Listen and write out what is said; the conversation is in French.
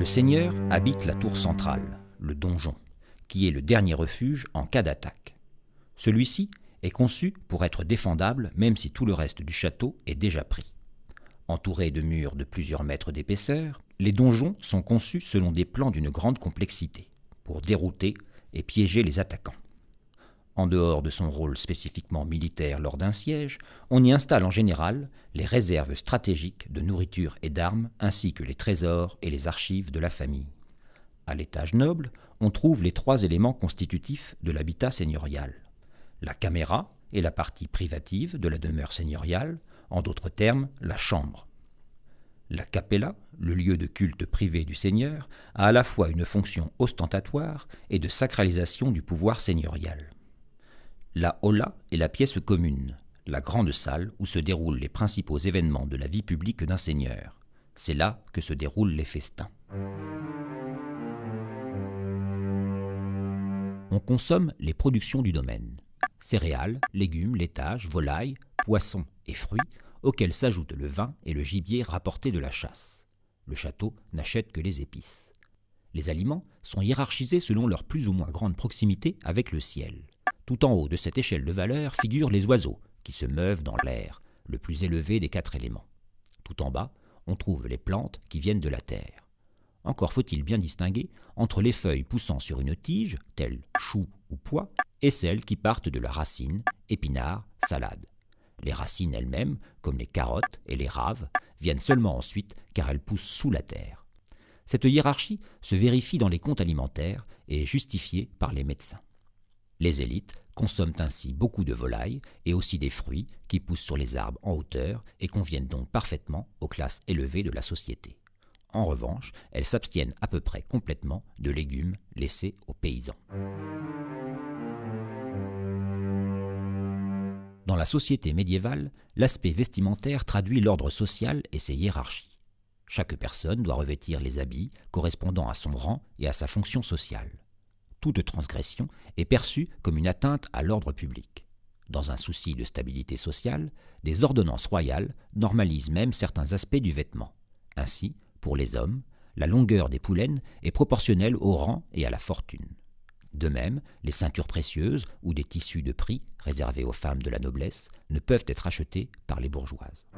Le seigneur habite la tour centrale, le donjon, qui est le dernier refuge en cas d'attaque. Celui-ci est conçu pour être défendable même si tout le reste du château est déjà pris. Entourés de murs de plusieurs mètres d'épaisseur, les donjons sont conçus selon des plans d'une grande complexité, pour dérouter et piéger les attaquants. En dehors de son rôle spécifiquement militaire lors d'un siège, on y installe en général les réserves stratégiques de nourriture et d'armes, ainsi que les trésors et les archives de la famille. À l'étage noble, on trouve les 3 éléments constitutifs de l'habitat seigneurial. La caméra est la partie privative de la demeure seigneuriale, en d'autres termes, la chambre. La capella, le lieu de culte privé du seigneur, a à la fois une fonction ostentatoire et de sacralisation du pouvoir seigneurial. La hola est la pièce commune, la grande salle où se déroulent les principaux événements de la vie publique d'un seigneur. C'est là que se déroulent les festins. On consomme les productions du domaine. Céréales, légumes, laitages, volailles, poissons et fruits, auxquels s'ajoutent le vin et le gibier rapporté de la chasse. Le château n'achète que les épices. Les aliments sont hiérarchisés selon leur plus ou moins grande proximité avec le ciel. Tout en haut de cette échelle de valeur figurent les oiseaux, qui se meuvent dans l'air, le plus élevé des 4 éléments. Tout en bas, on trouve les plantes qui viennent de la terre. Encore faut-il bien distinguer entre les feuilles poussant sur une tige, telles choux ou pois, et celles qui partent de la racine, épinards, salades. Les racines elles-mêmes, comme les carottes et les raves, viennent seulement ensuite car elles poussent sous la terre. Cette hiérarchie se vérifie dans les comptes alimentaires et est justifiée par les médecins. Les élites consomment ainsi beaucoup de volailles et aussi des fruits qui poussent sur les arbres en hauteur et conviennent donc parfaitement aux classes élevées de la société. En revanche, elles s'abstiennent à peu près complètement de légumes laissés aux paysans. Dans la société médiévale, l'aspect vestimentaire traduit l'ordre social et ses hiérarchies. Chaque personne doit revêtir les habits correspondant à son rang et à sa fonction sociale. Toute transgression est perçue comme une atteinte à l'ordre public. Dans un souci de stabilité sociale, des ordonnances royales normalisent même certains aspects du vêtement. Ainsi, pour les hommes, la longueur des poulaines est proportionnelle au rang et à la fortune. De même, les ceintures précieuses ou des tissus de prix réservés aux femmes de la noblesse ne peuvent être achetés par les bourgeoises.